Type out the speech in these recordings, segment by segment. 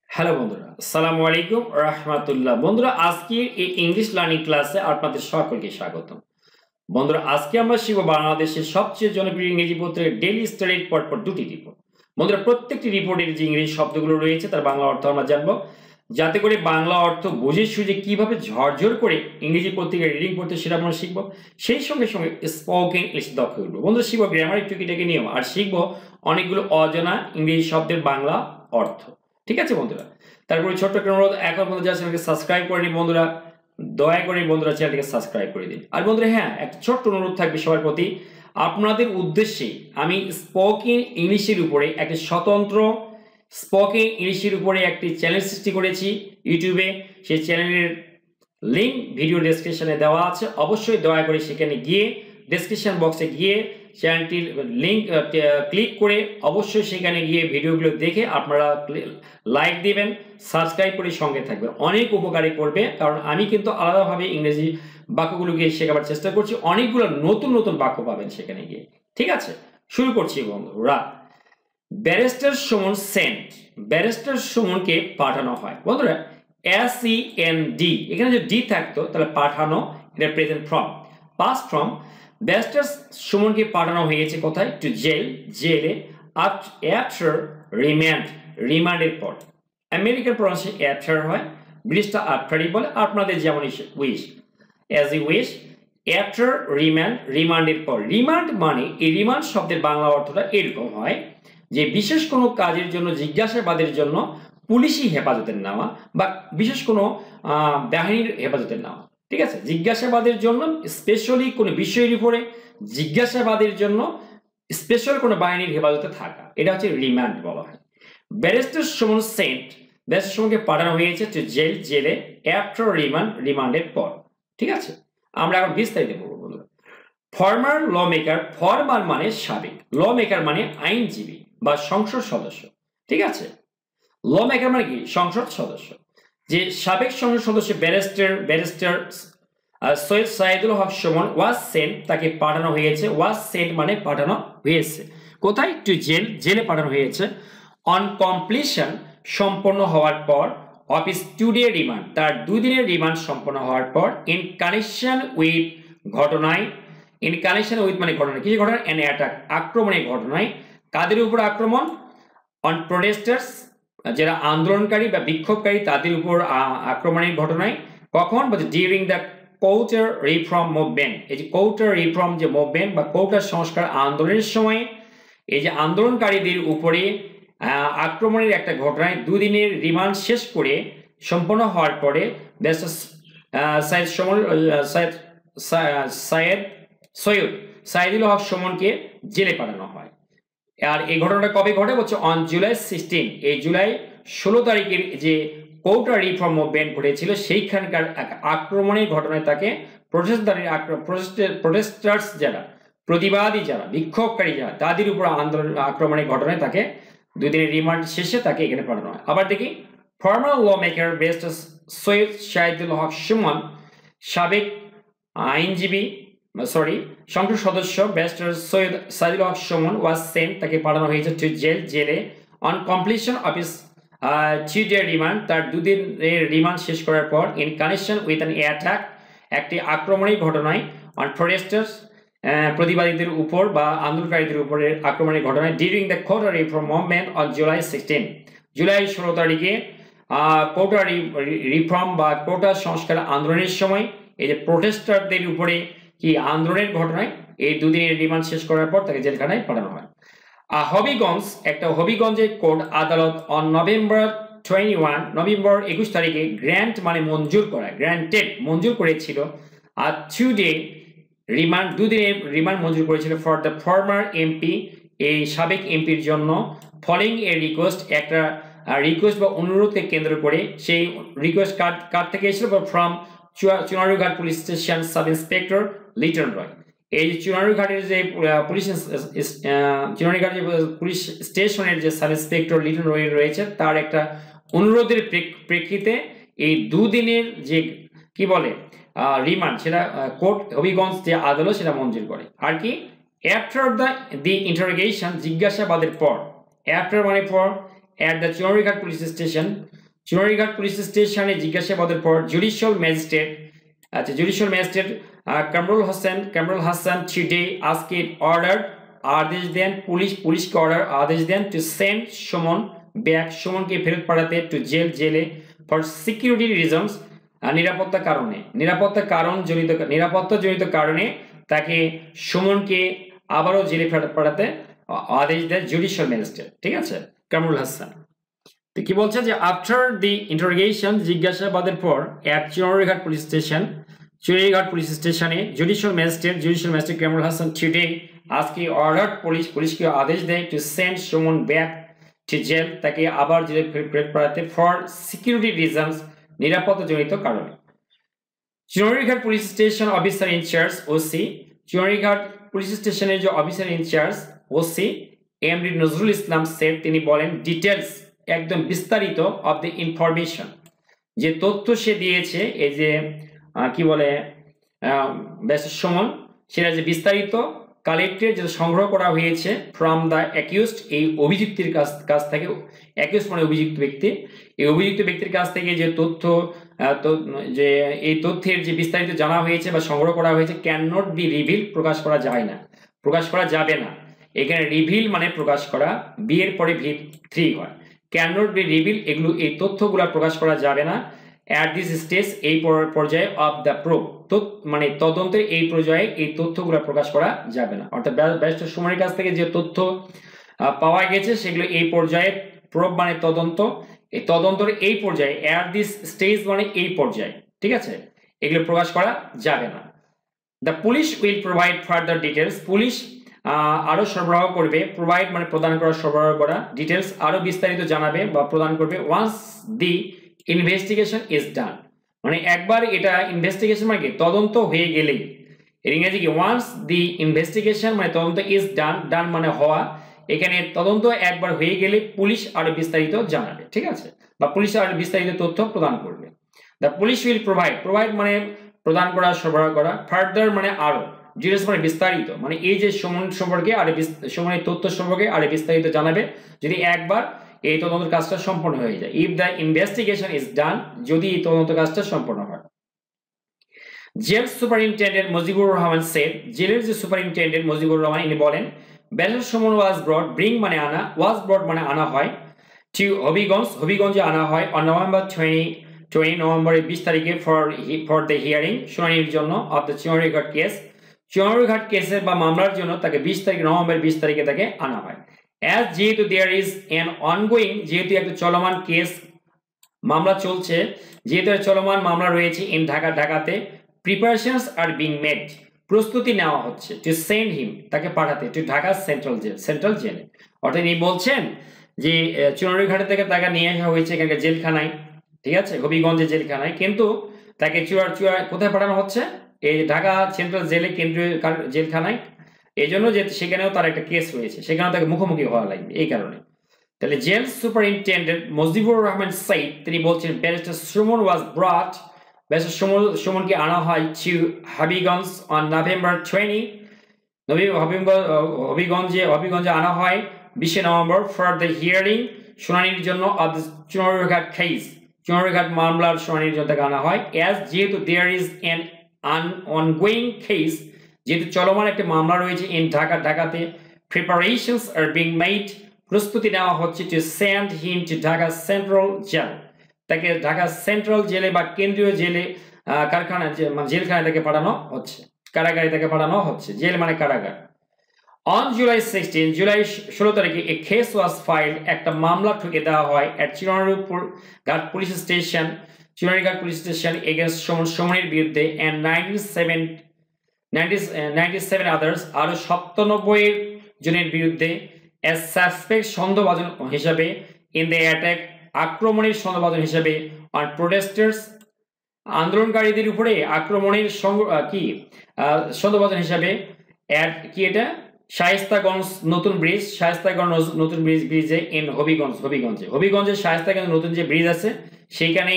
Hello বন্ধুরা, আসসালামু আলাইকুম রাহমাতুল্লাহ। বন্ধুরা, আজকের এই ইংলিশ লার্নিং ক্লাসে আপনাদের সকলকে স্বাগতম। বন্ধুরা, আজকে আমরা শিখব বাংলাদেশের সবচেয়ে জনপ্রিয় ইংরেজি পত্রের ডেইলি স্টাডির পরপর দুটি রিপোর্ট। বন্ধুরা, প্রত্যেকটি রিপোর্টের যে ইংরেজি শব্দগুলো রয়েছে তার বাংলা অর্থ আমরা জানবো, যাতে করে বাংলা অর্থ বুঝে সুঝে কিভাবে ঝরঝর করে ইংরেজি পত্রিকায় রিডিং করতে সেটা আমরা শিখবো। সেই সঙ্গে সঙ্গে স্পোকেন ইংলিশ দক্ষ উঠবো। বন্ধুরা, শিখবো গ্রামার টুকিটাকি নিয়ম, আর শিখবো অনেকগুলো অজানা ইংরেজি শব্দের বাংলা অর্থ। ঠিক আছে বন্ধুরা? তারপরে ছোট্ট একটা অনুরোধ, এখন বন্ধু যারা চ্যানেলকে সাবস্ক্রাইব করেনি বন্ধুরা, দয়া করে বন্ধুরা চ্যানেলটিকে সাবস্ক্রাইব করে দিন। আর বন্ধুরা, হ্যাঁ, একটা ছোট্ট অনুরোধ থাকবে সবার প্রতি, আপনাদের উদ্দেশ্যে আমি স্পোকেন ইংলিশের উপরে একটি স্বতন্ত্র স্পোকেন ইংলিশের উপরে একটি চ্যানেল সৃষ্টি করেছি ইউটিউবে। সেই চ্যানেলের লিঙ্ক ভিডিও ডেসক্রিপশনে দেওয়া আছে। অবশ্যই দয়া করে সেখানে গিয়ে ডেসক্রিপশন বক্সে গিয়ে চ্যানেলটির লিঙ্ক ক্লিক করে অবশ্যই সেখানে গিয়ে ভিডিওগুলো দেখে আপনারা লাইক দিবেন, সাবস্ক্রাইব করে সঙ্গে থাকবেন। অনেক উপকারী করবে, কারণ আমি কিন্তু আলাদাভাবে ইংরেজি বাক্যগুলোকে শেখাবার চেষ্টা করছি। অনেকগুলো নতুন নতুন বাক্য পাবেন সেখানে গিয়ে। ঠিক আছে, শুরু করছি বন্ধুরা। ব্যারিস্টার সুমন সেন্ট, ব্যারিস্টার সুমনকে পাঠানো হয়। বন্ধুরা, SEND, এখানে যদি ডি থাকতো তাহলে পাঠানো, এটা present form. Past form, barrister সুমনকে পাঠানো হয়েছে কোথায়? টু জেল, জেলে। আফটার রিমান্ড, রিমান্ডের পর। আমেরিকান প্রনাউন্সিয়েশন আফটার হয়, ব্রিটিশটা আফটারই বলে, আপনাদের যেমন wish, as you wish. After remand, রিমান্ডের পর। রিমান্ড মানে, এই রিমান্ড শব্দের বাংলা অর্থটা এরকম হয় যে বিশেষ কোনো কাজের জন্য জিজ্ঞাসাবাদের জন্য পুলিশি হেফাজতের নেওয়া, বা বিশেষ কোনো বাহিনীর হেফাজতের নেওয়া। ঠিক আছে, জিজ্ঞাসাবাদের জন্য স্পেশালি কোনো বিষয়ের উপরে জিজ্ঞাসাবাদের জন্য স্পেশাল কোনো বাহিনীর হেফাজতে থাকা, এটা হচ্ছে রিমান্ড বলা হয়। ব্যারিস্টার সুমন সেন্ট, ব্যারিস্টার সুমনকে পাঠানো হয়েছে টু জেল, জেলে। আফটার রিমান্ড, রিমান্ডের পর। ঠিক আছে, আমরা এখন বিস্তারিত পড়ব বন্ধুরা। ফর্মার ল মেকার, ফর্মার মানে সাবেক, ল মেকার মানে আইনজীবী বা সংসদ সদস্য। ঠিক আছে, ল মেকার মানে কি? সংসদ সদস্য। যে সাবেক সংসদ সদস্য barrister Syed Saidul Haque Sumon was sent, তাকে পাঠানো হয়েছে। ওয়াজ সেন্ট মানে পাঠানো হয়েছে কোথায়? টু জেল, জেলে পাঠানো হয়েছে। অন কমপ্লিশন, সম্পন্ন হওয়ার পর। অফ হিজ 2 ডে রিমান্ড, তার 2 দিনের রিমান্ড সম্পন্ন হওয়ার পর। ইন কানেকশন উইথ, ঘটনায়। ইন কানেকশন উইথ মানে ঘটনা, কিছু ঘটনা। অ্যান অ্যাটাক, আক্রমণের ঘটনায়। কাদের উপর আক্রমণ? অন প্রোটেস্টার্স, যারা আন্দোলনকারী বা বিক্ষোভকারী তাদের উপর আক্রমণের ঘটনায়। কখন? বলছে ডিউরিং দ্য কোটার রিফর্ম মুভমেন্ট। এই যে কোটার রিফর্ম যে মুভমেন্ট বা কোটার সংস্কার আন্দোলনের সময় এই যে আন্দোলনকারীদের উপরে আক্রমণের একটা ঘটনায় 2 দিনের রিমান্ড শেষ করে সম্পন্ন হওয়ার পরে সৈয়দ সাইদুল হক সুমনকে জেলে পাঠানো হয়। আর এই ঘটনাটা কবে ঘটে? বলছে অন জুলাই 16, এই জুলাই 16 তারিখের যে কোটা রিফর্ম মুভমেন্ট ঘটেছিল সেইখানকার এক আক্রমণের ঘটনায় তাকে প্রোটেস্টার্স যারা, প্রতিবাদী যারা, বিক্ষোভকারী যারা, তাদের উপর আক্রমণের ঘটনায় তাকে 2 দিনের রিমান্ড শেষে তাকে এখানে পাঠানো হয়। আবার দেখি, former lawmaker barrister Syed Saidul Haque Sumon, সাবেক আইনজীবী সংসদ সদস্য barrister Syed Saidul Haque Sumon was sent, তাকে পাঠানো হয়েছে টু জেল, জেলে। On completion of his 2 day remand, তার 2 দিনের রিমান্ড শেষ করার পর। In connection with an attack, একটি আক্রমণের ঘটনায়। অন প্রোটেস্টার্স, প্রতিবাদীদের উপর বা আন্দোলনকারীদের উপরে আক্রমণের ঘটনায়। During the quota reform movement on July 16, July 16 তারিখে কোটা রিফর্ম বা কোটা সংস্কার আন্দোলনের সময় এই যে প্রোটেস্টারদের উপরে কি আন্দোলনের ঘটনায় এই 2 দিনের রিমান্ড শেষ করার পর তাকে জেলখানায় পাঠানো হয়। হবিগঞ্জ, একটা হবিগঞ্জের কোর্ট আদালত অন নভেম্বর 21 তারিখে গ্র্যান্ট মানে মঞ্জুর করা, গ্র্যান্টেড মঞ্জুর করেছিল। আর 2 ডে রিমান্ড, 2 দিনের রিমান্ড মঞ্জুর করেছিল ফর দ্য ফর্মার এমপি, এই সাবেক এমপির জন্য। ফলোইং এ রিকোয়েস্ট, একটা রিকোয়েস্ট বা অনুরোধকে কেন্দ্র করে। সেই রিকোয়েস্ট কার থেকে এসেছিল? From Chunarughat police station sub inspector Liton Roy. এই যে চুনারুঘাটের যে পুলিশ চুনারুঘাটের পুলিশ স্টেশনের যে সাব ইন্সপেক্টর লিটন রয় রয়েছে, তার একটা অনুরোধের প্রেক্ষিতে এই 2 দিনের যে কি বলে রিমান্ড, সেটা কোর্ট হবিগঞ্জ যে আদালত সেটা মঞ্জুর করে। আর কি? আফটার দি ইন্টারোগেশন, জিজ্ঞাসাবাদের পর। আফটার মানে পর। At the Chunarughat police station, Chunarighat police স্টেশনে জিজ্ঞাসাবাদের পর judicial magistrate Kamrul Hasan today আজকে আদেশ দেন পুলিশকে আদেশ দেন টু সেন্ড সুমনকে ফেরত পাঠাতে টু জেলে ফর সিকিউরিটি রিজনস, নিরাপত্তা জনিত কারণে তাকে সুমনকে আবারও জেলে ফেরত পাঠাতে আদেশ দেয় জুডিশিয়াল ম্যাজিস্ট্রেট। ঠিক আছে, কামরুল হাসান তো কি বলছে যে আফটার দি ইন্টারোগেশন জিজ্ঞাসাবাদের পর অ্যাট চুনারীঘাট পুলিশ স্টেশনে judicial magistrate Kamrul Hasan today আজকে পুলিশকে আদেশ দেয় to send Sumon back to jail, তাকে আবার জেলে ফেরত পাঠাতে ফর সিকিউরিটি রিজনস, নিরাপত্তাজনিত কারণে। Chunarighat police station officer incharge OC, Chunarighat police স্টেশনের যে officer incharge OC MD Nazrul Islam said, তিনি বলেন ডিটেলস একদম বিস্তারিত অফ দ্য ইনফরমেশন, যে তথ্য সে দিয়েছে এই যে কি বলে ব্যারিস্টার সুমন, সেটা যে বিস্তারিত কালেক্টেড যেটা সংগ্রহ করা হয়েছে ফ্রম দ্য অ্যাকিউজড, এই অভিযুক্তির কাছ থেকে, অ্যাকিউজড মানে অভিযুক্ত ব্যক্তি, এই অভিযুক্ত ব্যক্তির কাছ থেকে যে তথ্য যে এই তথ্যের যে বিস্তারিত জানা হয়েছে বা সংগ্রহ করা হয়েছে ক্যান নট বি রিভিল, প্রকাশ করা যায় না, প্রকাশ করা যাবে না। এখানে রিভিল মানে প্রকাশ করা, বি এর পরে V3 হয়, ক্যান নট বি রিভিল, এগুলো এই তথ্যগুলো প্রকাশ করা যাবে না অ্যাট দিস স্টেজ, এই পর্যায়ে অফ দ্য প্রুফ, মানে তদন্তের এই পর্যায়ে এই তথ্যগুলো প্রকাশ করা যাবে না। অর্থাৎ ব্যারিস্টার সুমনের কাছ থেকে যে তথ্য পাওয়া গেছে সেগুলো এই পর্যায়ে, প্রুফ মানে তদন্ত, এই তদন্তের এই পর্যায়ে, অ্যাট দিস স্টেজ মানে এই পর্যায়ে, ঠিক আছে, এগুলো প্রকাশ করা যাবে না। The police will provide further details, police আরো সরবরাহ করবে, প্রোভাইড মানে প্রদান করা, সরবরাহ করা, ডিটেলস আরো বিস্তারিত জানাবে বা প্রদান করবে once the investigation is done, মানে একবার এটা ইনভেস্টিগেশন মানে কি তদন্ত হয়ে গেলেই, এর ইংরেজি কি ওয়ান্স দি ইনভেস্টিগেশন মানে তদন্ত ইজ ডান মানে হওয়া, এখানে তদন্ত একবার হয়ে গেলে পুলিশ আরো বিস্তারিত জানাবে, ঠিক আছে, বা পুলিশ আরো বিস্তারিত তথ্য প্রদান করবে। দ্য পুলিশ উইল প্রোভাইড মানে প্রদান করা, সরবরাহ করা, ফার্দার মানে আরো, ডিটেলস মানে বিস্তারিত, মানে এই যে সুমন সম্পর্কে আরো সুমনের তথ্য সম্পর্কে আরো বিস্তারিত জানাবে যদি একবার এই তদন্ত কাজটা সম্পন্ন হয়ে যায়। If the investigation is done, যদি এই তদন্ত কাজটা সম্পন্ন হয়। Jail superintendent Mujibur Rahman said, জেলের যে সুপারিনটেন্ডেন্ট মুজিবুর রহমান ইনি বলেন barrister Sumon was brought, bring মানে আনা, ওয়াজ ব্রট মানে আনা হয়, টু হবিগঞ্জে আনা হয় অন নভেম্বর 20 নভেম্বরের 20 তারিখে ফর দ্য হিয়ারিং, শুনানির জন্য অফ দ্য চুনারীঘাট কেসের বা মামলার জন্য তাকে 20 তারিখ নভেম্বর 20 তারিখে তাকে আনা হয়। অ্যাজ যেহেতু দেয়ার ইজ অ্যান অনগোয়িং, যেহেতু একটা চলমান কেস মামলা চলছে, যেহেতু চলমান মামলা রয়েছে ইন ঢাকাতে, প্রিপারেশনস আর বিং মেড, প্রস্তুতি নেওয়া হচ্ছে, টু সেন্ড হিম তাকে পাঠাতে টু ঢাকা সেন্ট্রাল জেলে। অর্থাৎ ইনি বলছেন যে চুনারীঘাট থেকে তাকে নিয়ে আসা হয়েছে এখানকার জেলখানায়, ঠিক আছে, হবিগঞ্জের জেলখানায়, কিন্তু তাকে কোথায় পাঠানো হচ্ছে, এই ঢাকা সেন্ট্রাল জেলে, কেন্দ্রীয় জেলখানায়, এই জন্য যে সেখানেও তার একটা কেস রয়েছে, সেখানেও তাকে মুখোমুখি হওয়া লাগবে এই কারণে। তাহলে জেল সুপারিনটেন্ডেন্ট মুজিবুর রহমান সাইদ তিনি বলছেন ব্যারিস্টার সুমন ওয়াজ ব্রট, ব্যারিস্টার সুমনকে আনা হয় টু হবিগঞ্জ অন নভেম্বর 20, হবিগঞ্জে আনা হয় 20 নভেম্বর ফর দ্য হিয়ারিং, শুনানির জন্য অফ দ্য চুনারীঘাট মামলার শুনানির জন্য তাকে আনা হয়। অ্যাজ যেহেতু there is an ongoing case, যেহেতু চলমান একটা মামলা রয়েছে ইন ঢাকাতে, প্রিপারেশনস আর বিং মেড, প্রস্তুতি নেওয়া হচ্ছে to send him to Dhaka central jail, তাকে ঢাকা সেন্ট্রাল জেলে বা কেন্দ্রীয় জেলে, জেলখানায় তাকে পাঠানো হচ্ছে, কারাগারে তাকে পাঠানো হচ্ছে, জেল মানে কারাগার। অন জুলাই 16 তারিখে এ কেস ওয়াজ ফাইল্ড, একটা মামলা ঠুকে দেওয়া হয় এট চুনারীঘাট পুলিশ স্টেশন এগেইনস্ট সুমনের বিরুদ্ধে এন্ড 97 আদার্স, আরো 97 জনের বিরুদ্ধে as suspect সন্দেহভাজন হিসাবে, ইন দ্য অ্যাটাক আক্রমণের সন্দেহভাজন হিসাবে, অন প্রোটেস্টার্স আন্দোলনকারীদের উপরে আক্রমণের সন্দেহভাজন হিসাবে, কি এটা শায়েস্তাগঞ্জ নতুন ব্রিজে ইন হবিগঞ্জে শায়েস্তাগঞ্জ নতুন যে ব্রিজ আছে সেখানে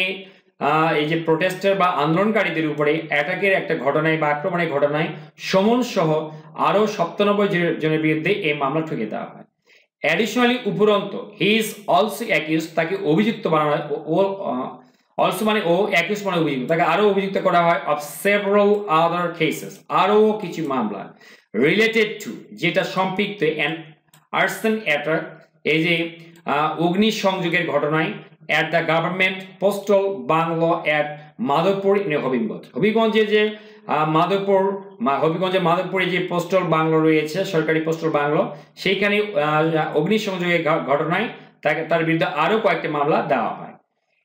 এই যে প্রোটেস্টার বা আন্দোলনকারীদের উপরে অ্যাটাকের একটা ঘটনায় বা আক্রমণের ঘটনায় সুমন সহ আরো 97 জনের বিরুদ্ধে এই মামলা ঠুকে দেওয়া হয়। অ্যাডিশনালি উপরন্ত হি ইজ অলসো অ্যাকিউজ, তাকে অভিযুক্ত বানানো হয়, অলসো মানে ও, অ্যাকিউজ মানে অভিযুক্ত, তাকে আরো অভিযুক্ত করা হয় অফ সেভারাল আদার কেসেস, আরো কিছু মামলা রিলেটেড টু, যেটা সম্পৃক্ত অ্যান আর্সন অ্যাটাক, এই যে অগ্নি সংযোগের ঘটনায় at the government postal bungalow at Madhabpur in Habiganj. হবিগঞ্জে যে হবিগঞ্জের মাধবপুরে যে পোস্টাল বাংলো রয়েছে, সরকারি পোস্টাল বাংলো, সেইখানে অগ্নিসংযোগের ঘটনায় তার বিরুদ্ধে আরো কয়েকটি মামলা দেওয়া হয়।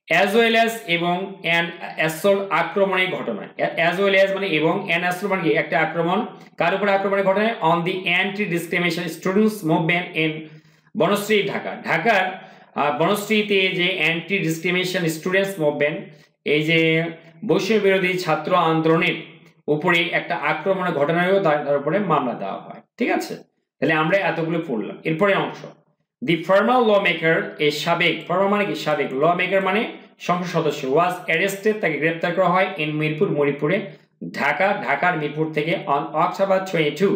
অ্যাজ ওয়েল অ্যাজ এবং অ্যান অ্যাসল্ট, আক্রমণের ঘটনায়, অ্যাজ ওয়েল অ্যাজ মানে এবং, অ্যান অ্যাসল্ট মানে একটা আক্রমণ, কার উপরে আক্রমণের ঘটনায়, on the anti discrimination students movement in Banasree Dhaka, ঢাকার বনশ্রীতে যে অ্যান্টি ডিসক্রিমিনেশন স্টুডেন্টস মুভমেন্ট, এই যে বৈষম্য বিরোধী ছাত্র আন্দোলনের উপরে একটা আক্রমণের ঘটনায়ও তার উপরে মামলা দেওয়া হয়। ঠিক আছে, তাহলে আমরা এতগুলো পড়লাম। এরপরে অংশ, দি ফর্মার ল মেকার, এই সাবেক, ফর্মার মানে কি সাবেক, ল মেকার মানে সংসদ সদস্য, ওয়াজ অ্যারেস্টেড, তাকে গ্রেপ্তার করা হয় ইন মিরপুর, মণিপুরে, ঢাকা, ঢাকার মিরপুর থেকে অন অক্টোবর 22,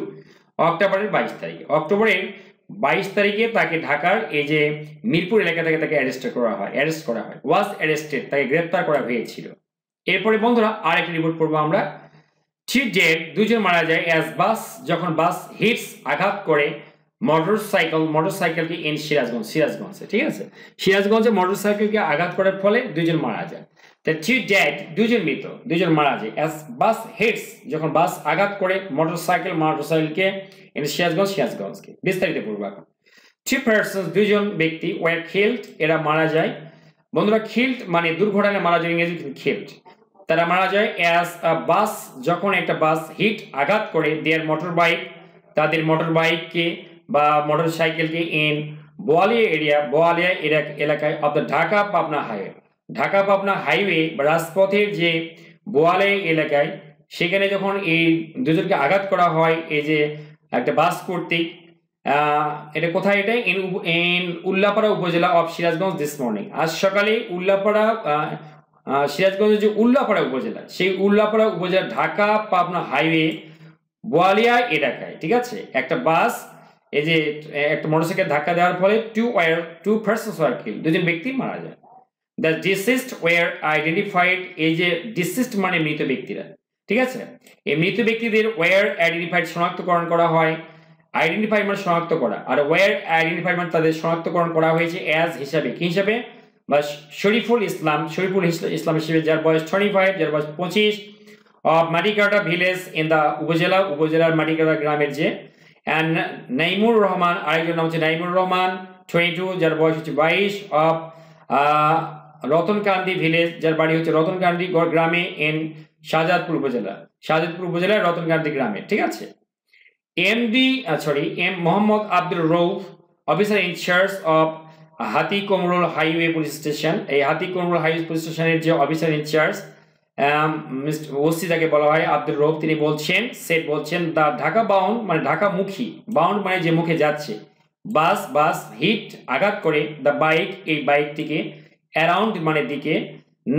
অক্টোবরের 22 তারিখে, অক্টোবরের 22 তারিখে তাকে ঢাকার এই যে মিরপুর এলাকা থেকে তাকে অ্যারেস্ট করা হয়, ওয়াজ অ্যারেস্টেড, তাকে গ্রেপ্তার করা হয়েছিল। এরপরে বন্ধুরা আরেকটি রিপোর্ট পড়বো আমরা। থ্রি ডেড, দুজন মারা যায়, অ্যাজ বাস, যখন বাস হিটস, আঘাত করে মোটরসাইকেলকে ইন সিরাজগঞ্জে, ঠিক আছে, সিরাজগঞ্জে মোটরসাইকেলকে আঘাত করার ফলে দুজন মারা যায়। তা থ্রি ডেড, দুজন মৃত, দুজন মারা যায়, অ্যাজ বাস হিটস, যখন বাস আঘাত করে মোটরসাইকেলকে ইন সিরাজগঞ্জকে। বিস্তারিত পড়বো এখন। থ্রি পারসনস, দুজন ব্যক্তি, ওয়ার কিল্ড, এরা মারা যায়। বন্ধুরা কিল্ড মানে দুর্ঘটনায় মারা যায়, ইংরেজি কিল্ড, তারা মারা যায়। অ্যাজ আ বাস, যখন একটা বাস হিট, আঘাত করে দেয়ার মোটর বাইক, তাদের মোটর বাইককে বা মোটর সাইকেলকে ইন বোয়ালিয়া এলাকায় of the Dhaka Pabna highway বা রাজপথের যে বোয়ালিয়া এলাকায়, সেখানে যখন এই দুজনকে আঘাত করা হয়, এই যে একটা বাস কর্তৃক, এটা কোথায়, এটা ইন উল্লাপাড়া উপজেলা অফ সিরাজগঞ্জ দিস মর্নিং, আজ সকালে উল্লাপাড়া, সিরাজগঞ্জের যে উল্লাপাড়া উপজেলা, সেই উল্লাপাড়া উপজেলা ঢাকা পাবনা হাইওয়ে বোয়ালিয়া এলাকায়, ঠিক আছে, একটা বাস, এই যে একটা মোটরসাইকেল ধাক্কা দেওয়ার ফলে টু পারসনস ওয়ার কিল্ড, দুজন ব্যক্তি মারা যায়। দ্য ডিসিস্ট ওয়ার আইডেন্টিফাইড, এই যে ডিসিস্ট মানে মৃত ব্যক্তিরা, ঠিক আছে, এই মৃত ব্যক্তিদের ওয়ার আইডেন্টিফাইড, শনাক্তকরণ করা হয়, আইডেন্টিফাইড মানে শনাক্ত করা, আর ওয়ার আইডেন্টিফাইড মানে তাদের শনাক্তকরণ করা হয়েছে অ্যাজ হিসাবে, কি হিসাবে, বা শরীফুল ইসলাম হিসেবে, যার বয়স 25, যার বয়স 25, of Matikata village in the উপজেলার মাটিকাটা গ্রামের যে, অ্যান্ড নাইমুর রহমান, আরেকজন নাম হচ্ছে নাইমুর রহমান 22, যার বয়স হচ্ছে 22, অফ রতনকান্দি ভিলেজ, যার বাড়ি হচ্ছে রতনকান্দি গ্রামে ইন শাহজাদপুর উপজেলার রতনকান্দি গ্রামে, ঠিক আছে। M Mohammad Abdul Rouf, officer incharge of Hatikumrul highway police station, এই হাতিকুমরুল হাইওয়ে পুলিশ স্টেশনের যে অফিসার ইনচার্জ, ওসি যাকে বলা হয়, আব্দুল রৌফ, তিনি বলছেন দা ঢাকা বাউন্ড মানে ঢাকামুখী, বাউন্ড মানে যে মুখে যাচ্ছে, বাস হিট, আঘাত করে, দ্য বাইক, এই বাইকটিকে, অ্যারাউন্ড মানে দিকে,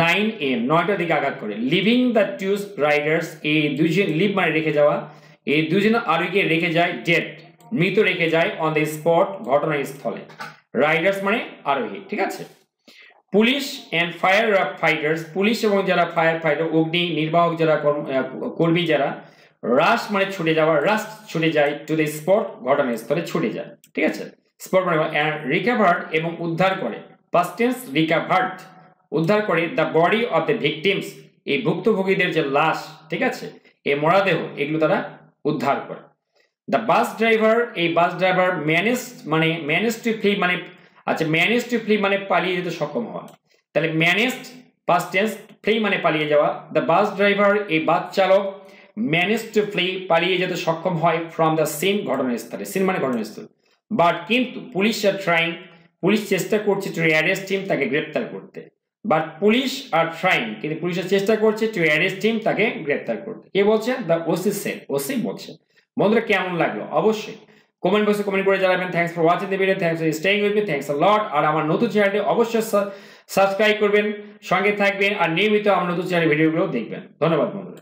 9 AM 9টার দিকে আঘাত করে, লিভিং দ্য টু রাইডার্স, এই দুজন, লিভ মানে রেখে যাওয়া, এই দুজন আরোহীকে রেখে যায়, ডেড মৃত রেখে যায়, অন দ্য স্পট ঘটনাস্থলে, রাইডার্স মানে আরোহী, ঠিক আছে। Police and fire fighters, police এবং যারা ফায়ার ফাইটার, অগ্নি নির্বাহক যারা কর্মী যারা, রাশ মানে ছুটে যায়, টু দ্য স্পট ঘটনাস্থলে ছুটে যায়, ঠিক আছে, স্পট মানে রিকভার্ড এবং উদ্ধার করে, পাস্ট টেন্স রিকভার্ড, উদ্ধার করে, the body of the victims, এই ভুক্তভোগীদের যে লাশ, ঠিক আছে, এই মরদেহ, এগুলো তারা উদ্ধার করে। দ্য বাস ড্রাইভার, এই bus driver manage to flee মানে পালিয়ে যেতে সক্ষম হওয়া, তাহলে ম্যানেজড পাস্ট টেন্স, ফ্লি মানে পালিয়ে যাওয়া, দ্য বাস ড্রাইভার, এই বাস চালক, ম্যানেজ টু ফ্লি পালিয়ে যেতে সক্ষম হয়, ফ্রম দ্য সিন ঘটনাস্থলে, সিন মানে ঘটনাস্থল, বাট কিন্তু পুলিশ আর ট্রাইং, পুলিশ চেষ্টা করছে টু অ্যারেস্ট হিম, তাকে গ্রেপ্তার করতে, বাট পুলিশ আর ট্রাইং, কিন্তু পুলিশের চেষ্টা করছে টু অ্যারেস্ট হিম, তাকে গ্রেপ্তার করতে, কে বলছে, দ্য ওসি বলছে। বন্ধুরা কেমন লাগলো অবশ্যই কমেন্ট বক্সে কমেন্ট করে জানাবেন। Thanks for watching the video, thanks for staying with me, thanks a lot. আর আমার নতুন চ্যানেলটি অবশ্যই সাবস্ক্রাইব করবেন, সঙ্গে থাকবেন, আর নিয়মিত আমার নতুন চ্যানেলের ভিডিওগুলো দেখবেন। ধন্যবাদ বন্ধুরা।